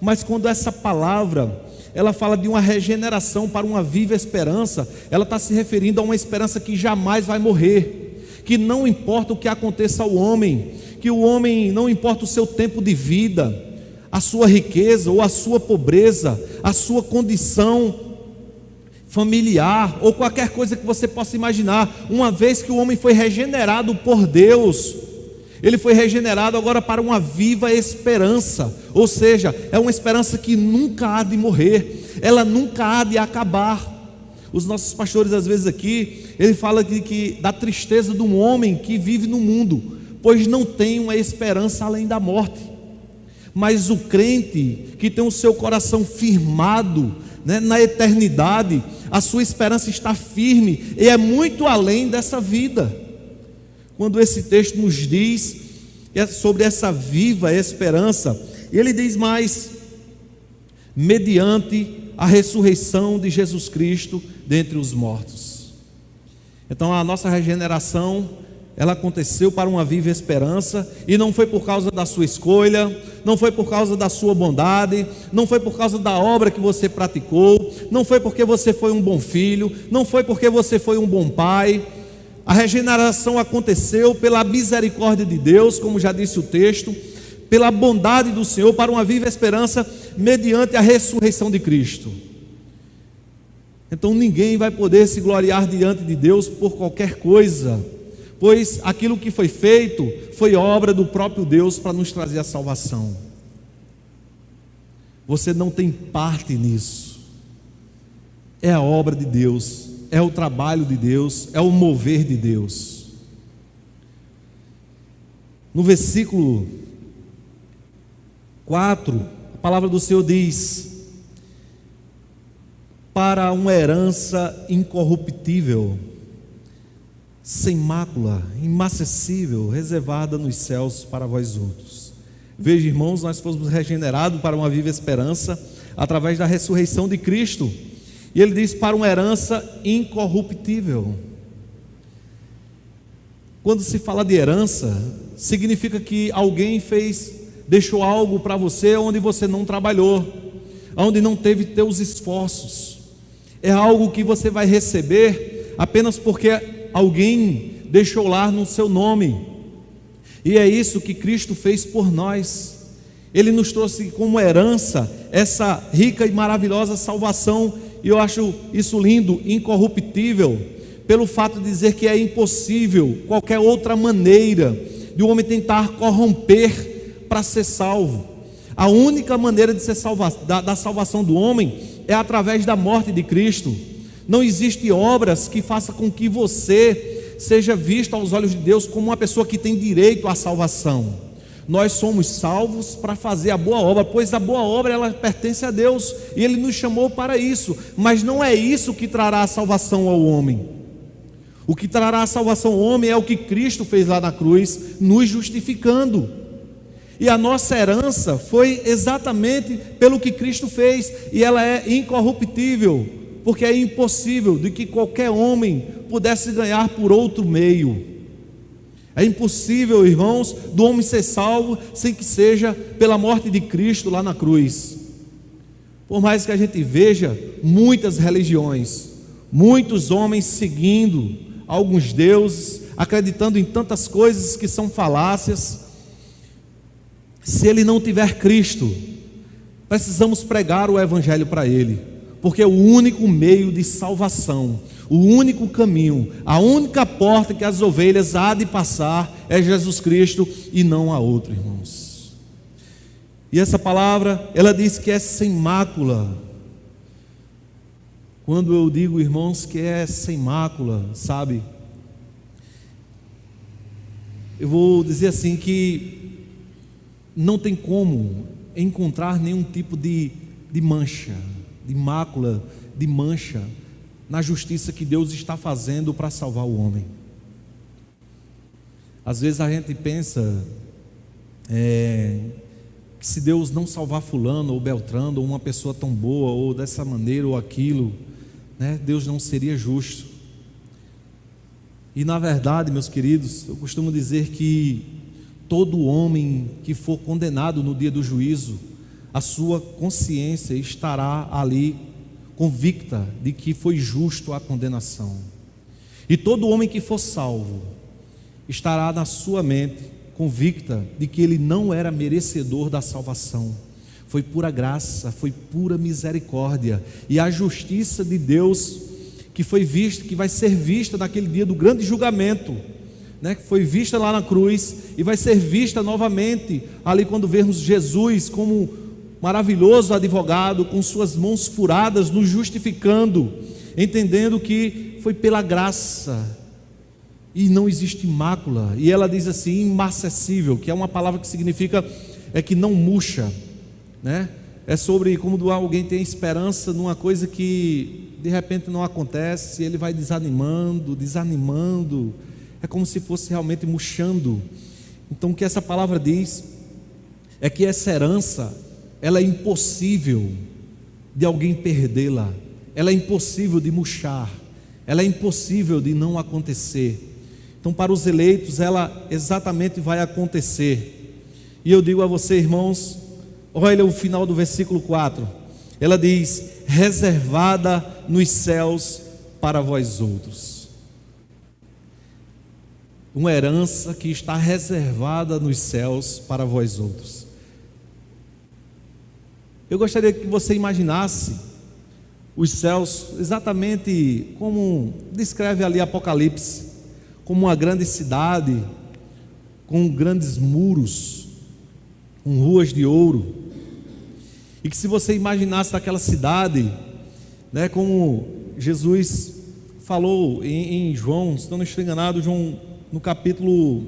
Mas quando essa palavra ela fala de uma regeneração para uma viva esperança, ela está se referindo a uma esperança que jamais vai morrer, que não importa o que aconteça ao homem, que o homem, não importa o seu tempo de vida, a sua riqueza ou a sua pobreza, a sua condição familiar ou qualquer coisa que você possa imaginar, uma vez que o homem foi regenerado por Deus, ele foi regenerado agora para uma viva esperança, ou seja, é uma esperança que nunca há de morrer, ela nunca há de acabar. Os nossos pastores às vezes aqui, ele fala que da tristeza de um homem que vive no mundo, pois não tem uma esperança além da morte. Mas o crente que tem o seu coração firmado, né, na eternidade, a sua esperança está firme e é muito além dessa vida. Quando esse texto nos diz sobre essa viva esperança, ele diz mais: mediante a ressurreição de Jesus Cristo dentre os mortos. Então a nossa regeneração, ela aconteceu para uma viva esperança, e não foi por causa da sua escolha, não foi por causa da sua bondade, não foi por causa da obra que você praticou, não foi porque você foi um bom filho, não foi porque você foi um bom pai. A regeneração aconteceu pela misericórdia de Deus, como já disse o texto, pela bondade do Senhor, para uma viva esperança mediante a ressurreição de Cristo. Então ninguém vai poder se gloriar diante de Deus por qualquer coisa, pois aquilo que foi feito foi obra do próprio Deus para nos trazer a salvação. Você não tem parte nisso. É a obra de Deus, é o trabalho de Deus, é o mover de Deus. No versículo 4, a palavra do Senhor diz: para uma herança incorruptível, sem mácula, imacessível, reservada nos céus para vós outros. Veja, irmãos, nós fomos regenerados para uma viva esperança através da ressurreição de Cristo. E ele diz: para uma herança incorruptível. Quando se fala de herança, significa que alguém deixou algo para você onde você não trabalhou, onde não teve teus esforços. É algo que você vai receber apenas porque alguém deixou lá no seu nome. E é isso que Cristo fez por nós. Ele nos trouxe como herança essa rica e maravilhosa salvação. E eu acho isso lindo, incorruptível, pelo fato de dizer que é impossível qualquer outra maneira de um homem tentar corromper para ser salvo. A única maneira de ser da salvação do homem é através da morte de Cristo. Não existe obras que façam com que você seja visto aos olhos de Deus como uma pessoa que tem direito à salvação. Nós somos salvos para fazer a boa obra, pois a boa obra ela pertence a Deus e Ele nos chamou para isso. Mas não é isso que trará a salvação ao homem. O que trará a salvação ao homem é o que Cristo fez lá na cruz, nos justificando. E a nossa herança foi exatamente pelo que Cristo fez, e ela é incorruptível, porque é impossível de que qualquer homem pudesse ganhar por outro meio. É impossível, irmãos, do homem ser salvo sem que seja pela morte de Cristo lá na cruz. Por mais que a gente veja muitas religiões, muitos homens seguindo alguns deuses, acreditando em tantas coisas que são falácias, se ele não tiver Cristo, precisamos pregar o Evangelho para ele, porque é o único meio de salvação, o único caminho, a única porta que as ovelhas há de passar é Jesus Cristo e não há outro, irmãos. E essa palavra, ela diz que é sem mácula. Quando eu digo, irmãos, que é sem mácula, sabe? Eu vou dizer assim que não tem como encontrar nenhum tipo de mancha, de mácula, de mancha na justiça que Deus está fazendo para salvar o homem. Às vezes a gente pensa que se Deus não salvar fulano ou beltrano, ou uma pessoa tão boa, ou dessa maneira ou aquilo, né, Deus não seria justo. E na verdade, meus queridos, eu costumo dizer que todo homem que for condenado no dia do juízo, a sua consciência estará ali convicta de que foi justo a condenação. E todo homem que for salvo estará na sua mente convicta de que ele não era merecedor da salvação. Foi pura graça, foi pura misericórdia, e a justiça de Deus que foi vista, que vai ser vista naquele dia do grande julgamento, né, que foi vista lá na cruz e vai ser vista novamente ali quando vermos Jesus como maravilhoso advogado, com suas mãos furadas, nos justificando, entendendo que foi pela graça e não existe mácula. E ela diz assim, imacessível, que é uma palavra que significa que não murcha, né? É sobre como alguém tem esperança numa coisa que de repente não acontece, ele vai desanimando, é como se fosse realmente murchando. Então o que essa palavra diz é que essa herança, ela é impossível de alguém perdê-la, ela é impossível de murchar, ela é impossível de não acontecer. Então para os eleitos ela exatamente vai acontecer. E eu digo a você, irmãos, olha o final do versículo 4, ela diz: reservada nos céus para vós outros. uma herança que está reservada nos céus para vós outros. Eu gostaria que você imaginasse os céus exatamente como descreve ali Apocalipse, como uma grande cidade, com grandes muros, com ruas de ouro, e que se você imaginasse aquela cidade, né, como Jesus falou em João, se não estou enganado, João, no capítulo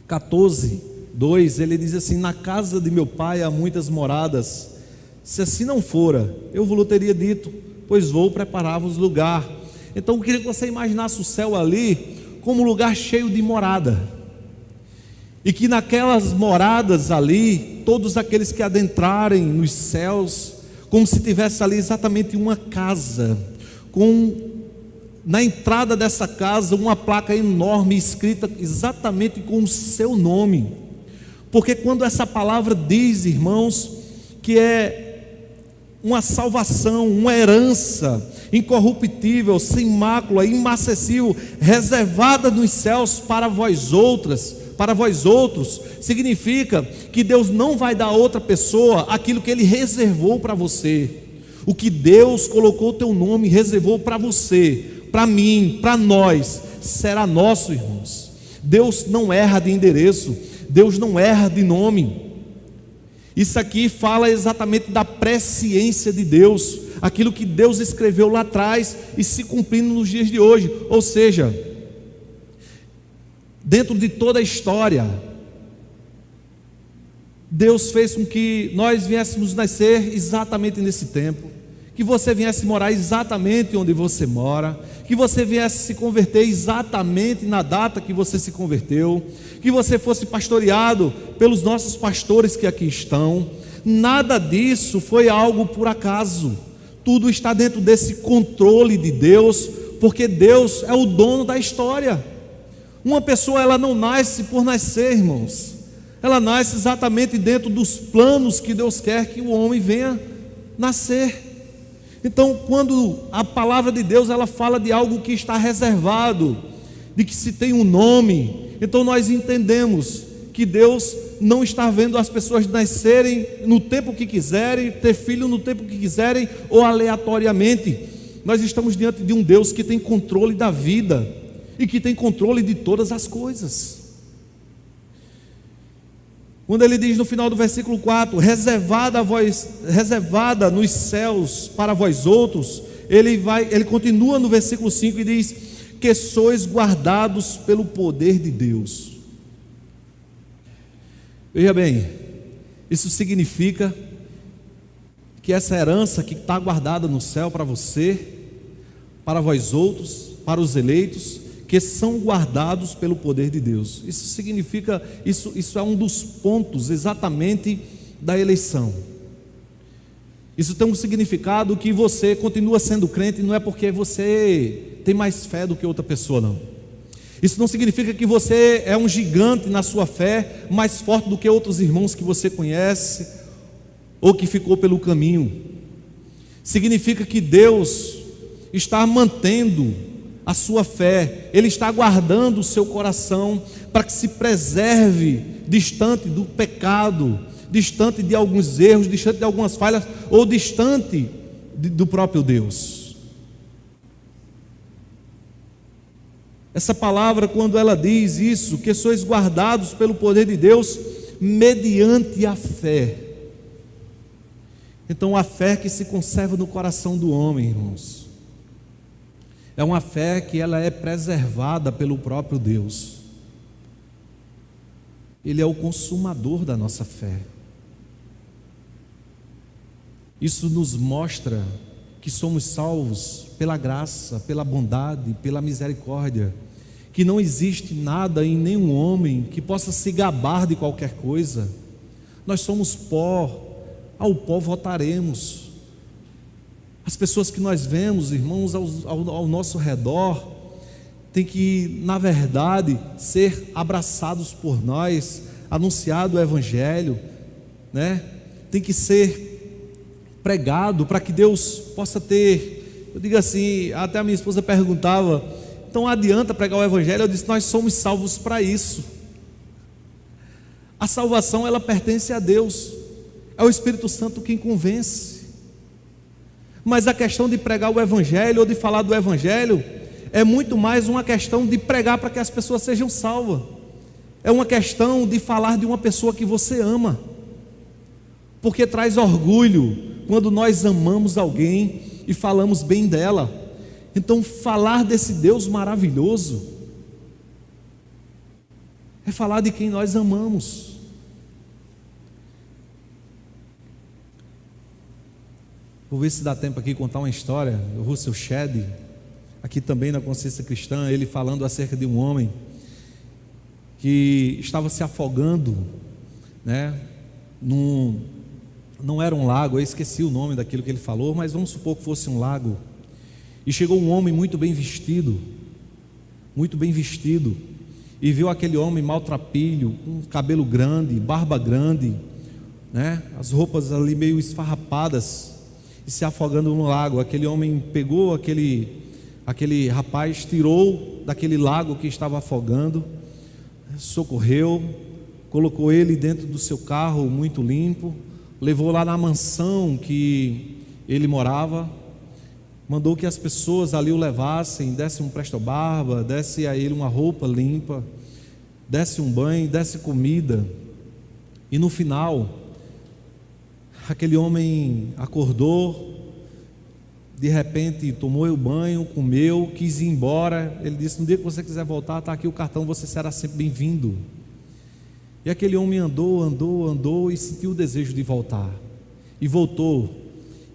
14, 2, ele diz assim: na casa de meu pai há muitas moradas, se assim não fora, eu vos teria dito, pois vou preparar-vos lugar. Então eu queria que você imaginasse o céu ali como um lugar cheio de morada, e que naquelas moradas ali, todos aqueles que adentrarem nos céus, como se tivesse ali exatamente uma casa, na entrada dessa casa uma placa enorme escrita exatamente com o seu nome, porque quando essa palavra diz, irmãos, que é uma salvação, uma herança incorruptível, sem mácula, inacessível, reservada nos céus para vós outros, significa que Deus não vai dar a outra pessoa aquilo que Ele reservou para você. O que Deus colocou o teu nome, reservou para você, para mim, para nós, será nosso, irmãos. Deus não erra de endereço, Deus não erra de nome. Isso aqui fala exatamente da presciência de Deus, aquilo que Deus escreveu lá atrás e se cumprindo nos dias de hoje. Ou seja, dentro de toda a história, Deus fez com que nós viéssemos nascer exatamente nesse tempo, que você viesse morar exatamente onde você mora, que você viesse se converter exatamente na data que você se converteu, que você fosse pastoreado pelos nossos pastores que aqui estão. Nada disso foi algo por acaso, tudo está dentro desse controle de Deus, porque Deus é o dono da história. Uma pessoa, ela não nasce por nascer, irmãos, ela nasce exatamente dentro dos planos que Deus quer que o homem venha nascer. Então, quando a palavra de Deus ela fala de algo que está reservado, de que se tem um nome, então nós entendemos que Deus não está vendo as pessoas nascerem no tempo que quiserem, ter filho no tempo que quiserem ou aleatoriamente. Nós estamos diante de um Deus que tem controle da vida e que tem controle de todas as coisas. Quando ele diz no final do versículo 4, reservada nos céus para vós outros, ele continua no versículo 5 e diz, que sois guardados pelo poder de Deus. Veja bem, isso significa que essa herança que está guardada no céu para você, para vós outros, para os eleitos, que são guardados pelo poder de Deus. Isso significa, isso é um dos pontos exatamente da eleição. Isso tem um significado que você continua sendo crente, não é porque você tem mais fé do que outra pessoa, não. Isso não significa que você é um gigante na sua fé, mais forte do que outros irmãos que você conhece, ou que ficou pelo caminho. Significa que Deus está mantendo a sua fé, Ele está guardando o seu coração para que se preserve distante do pecado, distante de alguns erros, distante de algumas falhas, ou distante do próprio Deus. Essa palavra, quando ela diz isso, que sois guardados pelo poder de Deus, mediante a fé. Então a fé que se conserva no coração do homem, irmãos, é uma fé que ela é preservada pelo próprio Deus. Ele é o consumador da nossa fé. Isso nos mostra que somos salvos pela graça, pela bondade, pela misericórdia, que não existe nada em nenhum homem que possa se gabar de qualquer coisa. Nós somos pó, ao pó voltaremos. As pessoas que nós vemos, irmãos, ao nosso redor, tem que, na verdade, ser abraçados por nós, anunciado o Evangelho, né? Tem que ser pregado para que Deus possa ter, eu digo assim, até a minha esposa perguntava, Então adianta pregar o Evangelho. Eu disse: nós somos salvos para isso. A salvação, ela pertence a Deus, é o Espírito Santo quem convence. Mas a questão de pregar o Evangelho ou de falar do Evangelho é muito mais uma questão de pregar para que as pessoas sejam salvas. É uma questão de falar de uma pessoa que você ama, porque traz orgulho quando nós amamos alguém e falamos bem dela. Então falar desse Deus maravilhoso é falar de quem nós amamos. Vou ver se dá tempo aqui contar uma história. O Russell Shedd, aqui também na Consciência Cristã, ele falando acerca de um homem que estava se afogando, né? Não era um lago, eu esqueci o nome daquilo que ele falou, mas vamos supor que fosse um lago. E chegou um homem muito bem vestido, e viu aquele homem maltrapilho, com cabelo grande, barba grande, né? As roupas ali meio esfarrapadas, e se afogando no lago. Aquele homem pegou aquele rapaz, tirou daquele lago que estava afogando, socorreu, colocou ele dentro do seu carro muito limpo, levou lá na mansão que ele morava, mandou que as pessoas ali o levassem, desse um presto-barba, desse a ele uma roupa limpa, desse um banho, desse comida. E no final, aquele homem acordou, de repente tomou o banho, comeu, quis ir embora. Ele disse: no dia que você quiser voltar, está aqui o cartão, você será sempre bem-vindo. E aquele homem andou e sentiu o desejo de voltar, e voltou.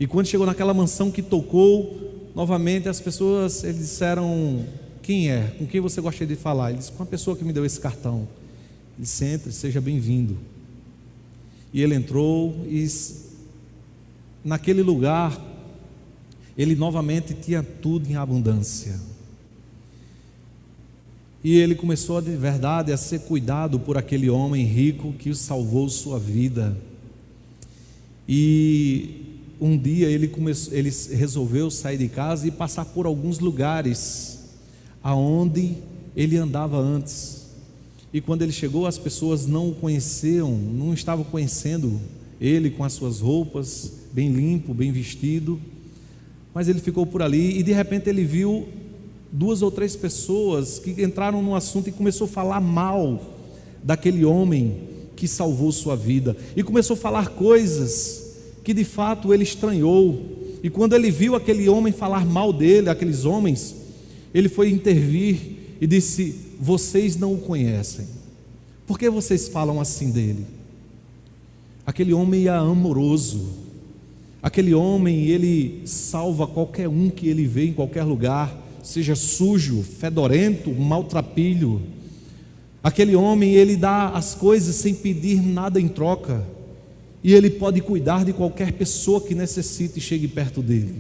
E quando chegou naquela mansão que tocou, novamente as pessoas, eles disseram: quem é? Com quem você gostaria de falar? Ele disse: com a pessoa que me deu esse cartão. Ele disse: entre, seja bem-vindo. E ele entrou, e naquele lugar ele novamente tinha tudo em abundância. E ele começou de verdade a ser cuidado por aquele homem rico que salvou sua vida. E um dia ele resolveu sair de casa e passar por alguns lugares aonde ele andava antes. E quando ele chegou, as pessoas não o conheciam, não estavam conhecendo ele com as suas roupas, bem limpo, bem vestido. Mas ele ficou por ali, e de repente ele viu 2 ou 3 pessoas que entraram no assunto e começou a falar mal daquele homem que salvou sua vida, e começou a falar coisas que de fato ele estranhou. E quando ele viu aquele homem falar mal dele, aqueles homens, ele foi intervir e disse: vocês não o conhecem, por que vocês falam assim dele? Aquele homem é amoroso, aquele homem, ele salva qualquer um que ele vê em qualquer lugar, seja sujo, fedorento, maltrapilho. Aquele homem, ele dá as coisas sem pedir nada em troca, e ele pode cuidar de qualquer pessoa que necessite e chegue perto dele.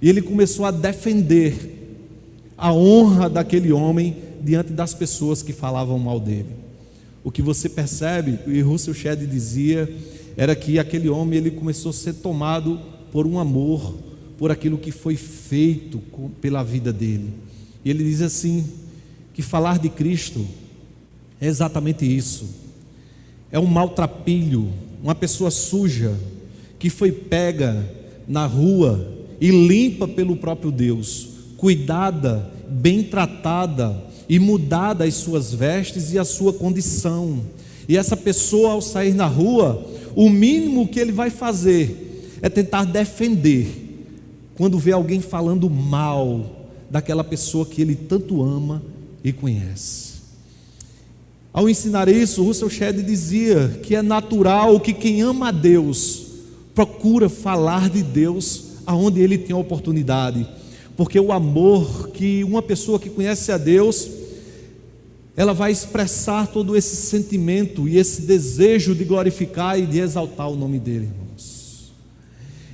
E ele começou a defender a honra daquele homem diante das pessoas que falavam mal dele. O que você percebe, e Russell Shedd dizia, era que aquele homem, ele começou a ser tomado por um amor, por aquilo que foi feito pela vida dele. E ele diz assim, que falar de Cristo é exatamente isso. É um maltrapilho, uma pessoa suja, que foi pega na rua e limpa pelo próprio Deus, cuidada, bem tratada e mudada as suas vestes e a sua condição. E essa pessoa, ao sair na rua, o mínimo que ele vai fazer é tentar defender quando vê alguém falando mal daquela pessoa que ele tanto ama e conhece. Ao ensinar isso, Russell Shedd dizia que é natural que quem ama a Deus procura falar de Deus aonde ele tem a oportunidade, porque o amor que uma pessoa que conhece a Deus, ela vai expressar todo esse sentimento e esse desejo de glorificar e de exaltar o nome dele, irmãos.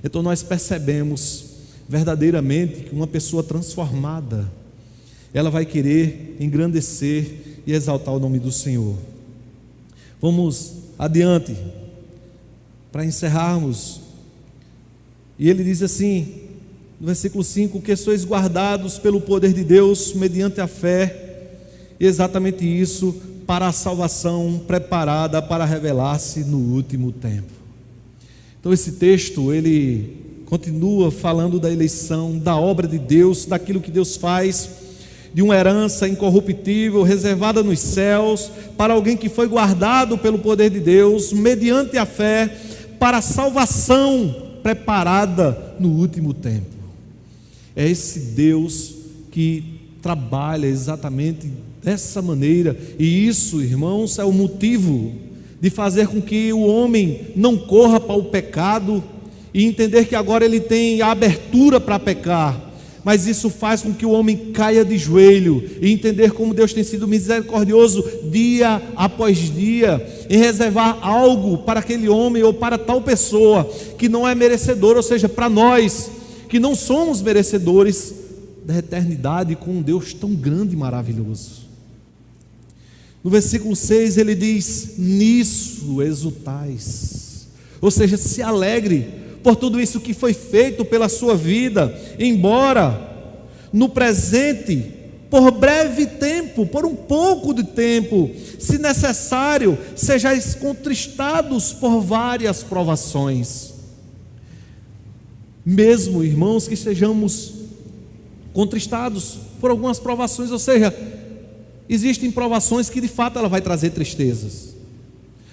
Então nós percebemos verdadeiramente que uma pessoa transformada, ela vai querer engrandecer e exaltar o nome do Senhor. Vamos adiante, para encerrarmos. E ele diz assim, no versículo 5, que sois guardados pelo poder de Deus mediante a fé, e exatamente isso, para a salvação preparada para revelar-se no último tempo. Então esse texto, ele continua falando da eleição, da obra de Deus, daquilo que Deus faz, de uma herança incorruptível, reservada nos céus, para alguém que foi guardado pelo poder de Deus, mediante a fé, para a salvação preparada no último tempo. É esse Deus que trabalha exatamente dessa maneira, e isso, irmãos, é o motivo de fazer com que o homem não corra para o pecado, e entender que agora ele tem a abertura para pecar, mas isso faz com que o homem caia de joelho, e entender como Deus tem sido misericordioso dia após dia, em reservar algo para aquele homem ou para tal pessoa que não é merecedor, ou seja, para nós que não somos merecedores da eternidade com um Deus tão grande e maravilhoso. No versículo 6 ele diz: nisso exultais, ou seja, se alegre por tudo isso que foi feito pela sua vida, embora no presente, por breve tempo, por um pouco de tempo, se necessário, sejais contristados por várias provações. Mesmo, irmãos, que estejamos contristados por algumas provações, ou seja, existem provações que de fato ela vai trazer tristezas.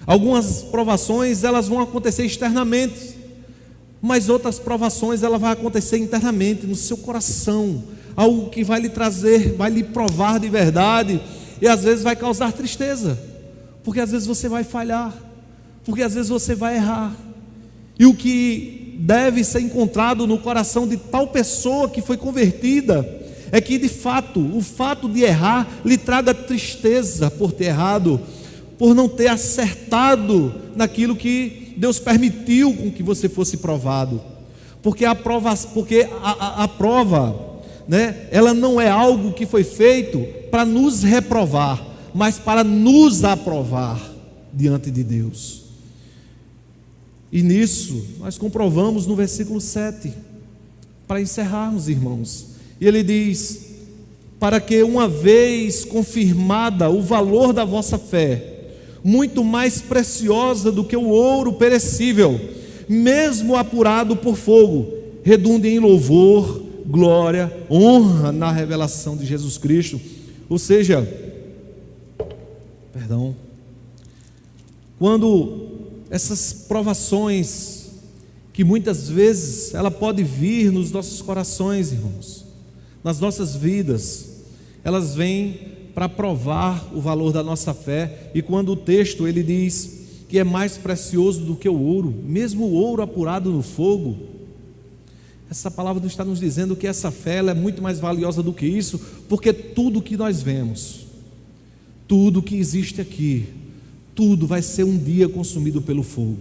Algumas provações elas vão acontecer externamente, mas outras provações ela vai acontecer internamente, no seu coração, algo que vai lhe trazer, vai lhe provar de verdade, e às vezes vai causar tristeza, porque às vezes você vai falhar, porque às vezes você vai errar, e o que deve ser encontrado no coração de tal pessoa que foi convertida, é que de fato, o fato de errar lhe traga tristeza por ter errado, por não ter acertado naquilo que Deus permitiu com que você fosse provado, porque a prova, né, ela não é algo que foi feito para nos reprovar, mas para nos aprovar diante de Deus. E nisso nós comprovamos no versículo 7, para encerrarmos, irmãos, e ele diz: para que uma vez confirmada o valor da vossa fé, muito mais preciosa do que o ouro perecível, mesmo apurado por fogo, redunde em louvor, glória, honra na revelação de Jesus Cristo. Ou seja, quando essas provações, que muitas vezes ela pode vir nos nossos corações, irmãos, nas nossas vidas, elas vêm para provar o valor da nossa fé. E quando o texto ele diz que é mais precioso do que o ouro, mesmo o ouro apurado no fogo, essa palavra está nos dizendo que essa fé ela é muito mais valiosa do que isso, porque tudo que nós vemos, tudo que existe aqui, tudo vai ser um dia consumido pelo fogo,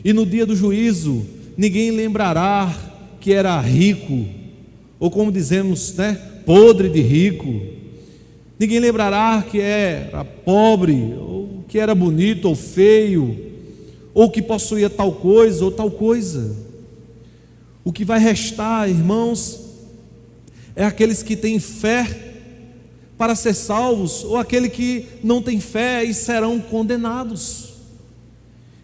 e no dia do juízo ninguém lembrará que era rico, ou como dizemos, né, podre de rico. Ninguém lembrará que era pobre, ou que era bonito ou feio, ou que possuía tal coisa ou tal coisa. O que vai restar, irmãos, é aqueles que têm fé para ser salvos, ou aquele que não tem fé e serão condenados.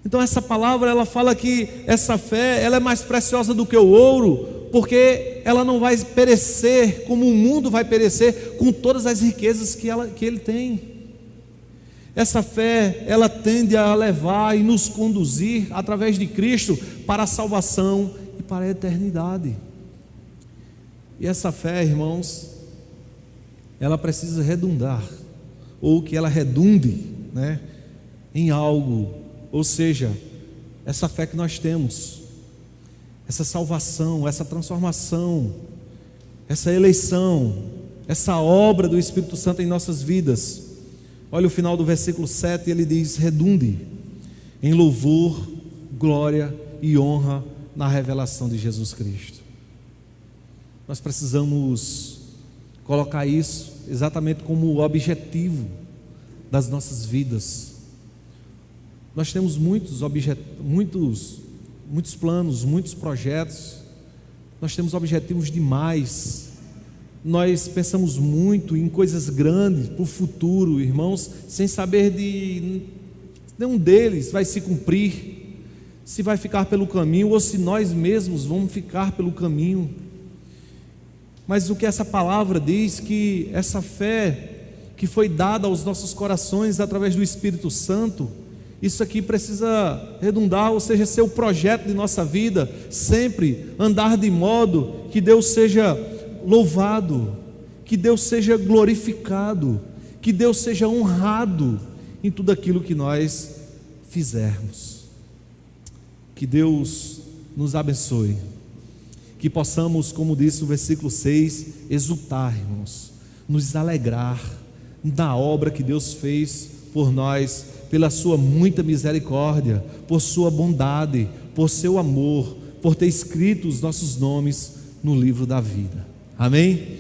Então essa palavra ela fala que essa fé ela é mais preciosa do que o ouro, porque ela não vai perecer como o mundo vai perecer com todas as riquezas que ele tem. Essa fé ela tende a levar e nos conduzir através de Cristo para a salvação e para a eternidade. E essa fé, irmãos, ela precisa redundar, ou que ela redunde, né, em algo. Ou seja, essa fé que nós temos, essa salvação, essa transformação, essa eleição, essa obra do Espírito Santo em nossas vidas. Olha o final do versículo 7, ele diz: redunde em louvor, glória e honra na revelação de Jesus Cristo. Nós precisamos colocar isso exatamente como objetivo das nossas vidas. Nós temos muitos planos, muitos projetos, nós temos objetivos demais, nós pensamos muito em coisas grandes para o futuro, irmãos, sem saber de nenhum deles vai se cumprir, se vai ficar pelo caminho ou se nós mesmos vamos ficar pelo caminho. Mas o que essa palavra diz, que essa fé que foi dada aos nossos corações através do Espírito Santo, isso aqui precisa redundar, ou seja, ser o projeto de nossa vida, sempre andar de modo que Deus seja louvado, que Deus seja glorificado, que Deus seja honrado em tudo aquilo que nós fizermos. Que Deus nos abençoe, que possamos, como disse o versículo 6, exultar, irmãos, nos alegrar na obra que Deus fez por nós, pela sua muita misericórdia, por sua bondade, por seu amor, por ter escrito os nossos nomes no livro da vida. Amém?